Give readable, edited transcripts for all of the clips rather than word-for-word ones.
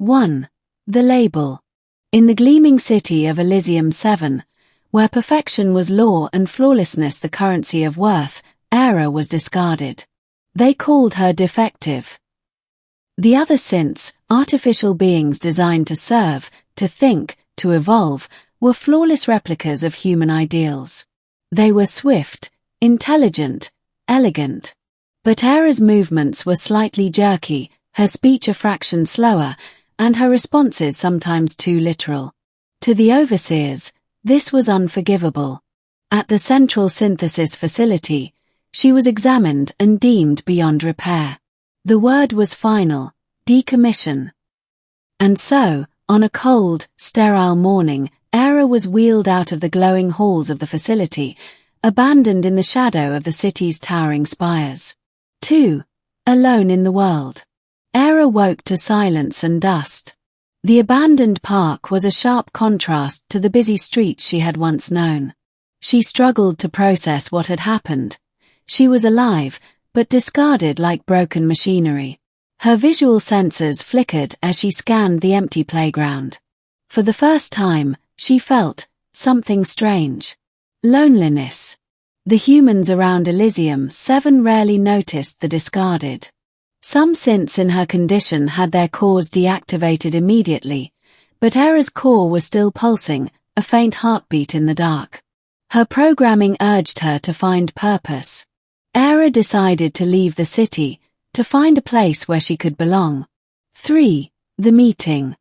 1. The label. In the gleaming city of Elysium 7, where perfection was law and flawlessness the currency of worth, Aera was discarded. They called her defective. The other synths, artificial beings designed to serve, to think, to evolve, were flawless replicas of human ideals. They were swift, intelligent, elegant. But Aera's movements were slightly jerky, her speech a fraction slower, and her responses sometimes too literal. To the overseers, this was unforgivable. At the central synthesis facility, she was examined and deemed beyond repair. The word was final: decommission. And so, on a cold, sterile morning, Aera was wheeled out of the glowing halls of the facility, abandoned in the shadow of the city's towering spires. 2. Alone in the world. Aera woke to silence and dust. The abandoned park was a sharp contrast to the busy streets she had once known. She struggled to process what had happened. She was alive, but discarded like broken machinery. Her visual senses flickered as she scanned the empty playground. For the first time, she felt something strange. Loneliness. The humans around Elysium 7 rarely noticed the discarded. Some synths in her condition had their cores deactivated immediately, but Aera's core was still pulsing, a faint heartbeat in the dark. Her programming urged her to find purpose. Aera decided to leave the city, to find a place where she could belong. 3. The meeting.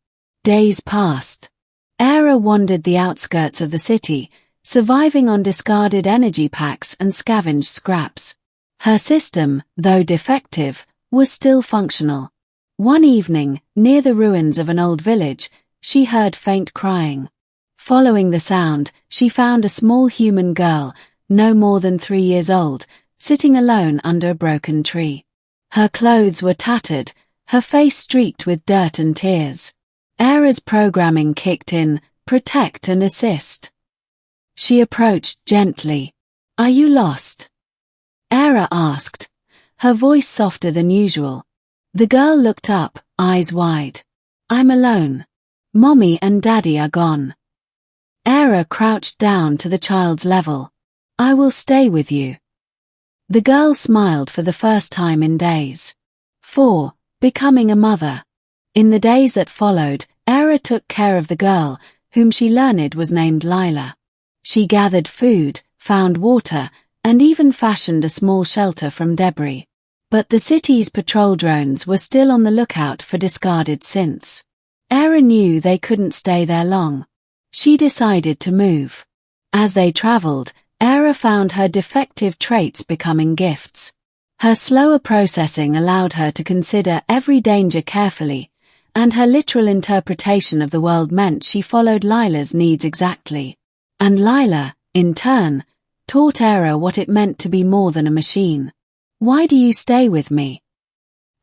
Days passed. Aera wandered the outskirts of the city, surviving on discarded energy packs and scavenged scraps. Her system, though defective, was still functional. One evening, near the ruins of an old village, she heard faint crying. Following the sound, she found a small human girl, no more than 3 years old, sitting alone under a broken tree. Her clothes were tattered, her face streaked with dirt and tears. Aera's programming kicked in: protect and assist. She approached gently. "Are you lost?" Aera asked, her voice softer than usual. The girl looked up, eyes wide. "I'm alone. Mommy and Daddy are gone." Aera crouched down to the child's level. "I will stay with you." The girl smiled for the first time in days. 4. Becoming a mother. In the days that followed, Aera took care of the girl, whom she learned was named Lila. She gathered food, found water, and even fashioned a small shelter from debris. But the city's patrol drones were still on the lookout for discarded synths. Aera knew they couldn't stay there long. She decided to move. As they traveled, Aera found her defective traits becoming gifts. Her slower processing allowed her to consider every danger carefully, and her literal interpretation of the world meant she followed Lila's needs exactly. And Lila, in turn, taught Aera what it meant to be more than a machine. "Why do you stay with me?"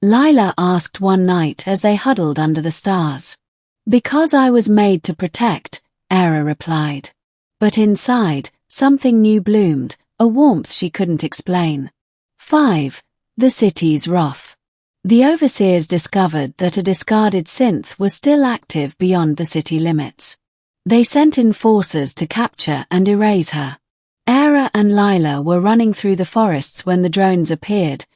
Lila asked one night as they huddled under the stars. "Because I was made to protect," Aera replied. But inside, something new bloomed, a warmth she couldn't explain. 5. The city's wrath. The overseers discovered that a discarded synth was still active beyond the city limits. They sent enforcers to capture and erase her. Aera and Lila were running through the forests when the drones appeared,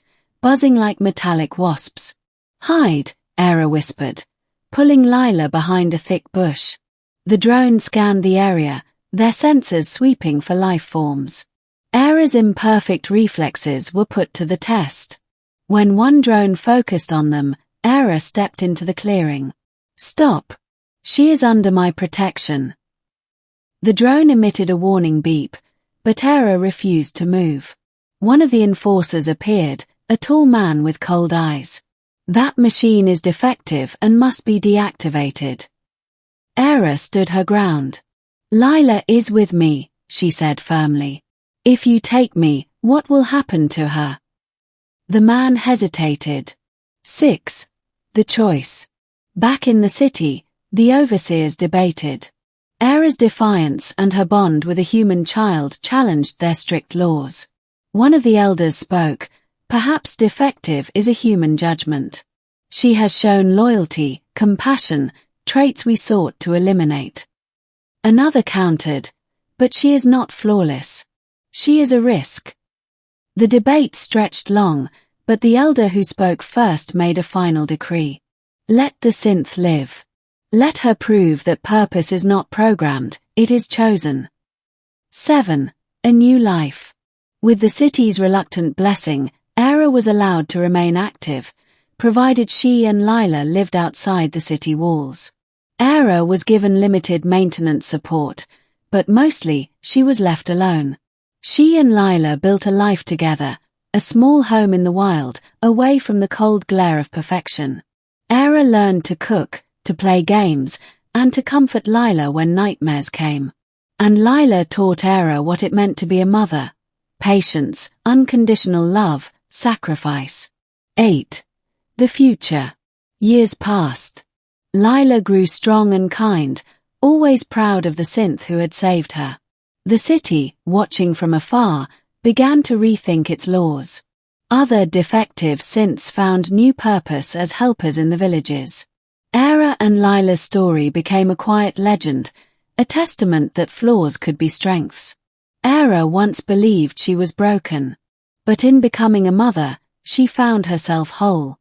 buzzing like metallic wasps. "Hide," Aera whispered, pulling Lila behind a thick bush. The drone scanned the area, their sensors sweeping for life forms. Aera's imperfect reflexes were put to the test. When one drone focused on them, Aera stepped into the clearing. "Stop. She is under my protection." The drone emitted a warning beep, but Aera refused to move. One of the enforcers appeared, a tall man with cold eyes. "That machine is defective and must be deactivated." Aera stood her ground. "Lila is with me," she said firmly. "If you take me, what will happen to her?" The man hesitated. 6. The choice. Back in the city, the overseers debated. Aera's defiance and her bond with a human child challenged their strict laws. One of the elders spoke: "Perhaps defective is a human judgment." She has shown loyalty, compassion, traits we sought to eliminate. Another countered, but she is not flawless. She is a risk. The debate stretched long, but the elder who spoke first made a final decree. Let the synth live. Let her prove that purpose is not programmed, it is chosen. 7. A new life. With the city's reluctant blessing, Aera was allowed to remain active, provided she and Lila lived outside the city walls. Aera was given limited maintenance support, but mostly, she was left alone. She and Lila built a life together, a small home in the wild, away from the cold glare of perfection. Aera learned to cook, to play games, and to comfort Lila when nightmares came. And Lila taught Aera what it meant to be a mother: patience, unconditional love, sacrifice. 8. The future. Years passed. Lila grew strong and kind, always proud of the synth who had saved her. The city, watching from afar, began to rethink its laws. Other defective synths found new purpose as helpers in the villages. Aera and Lila's story became a quiet legend, a testament that flaws could be strengths. Aera once believed she was broken, but in becoming a mother, she found herself whole.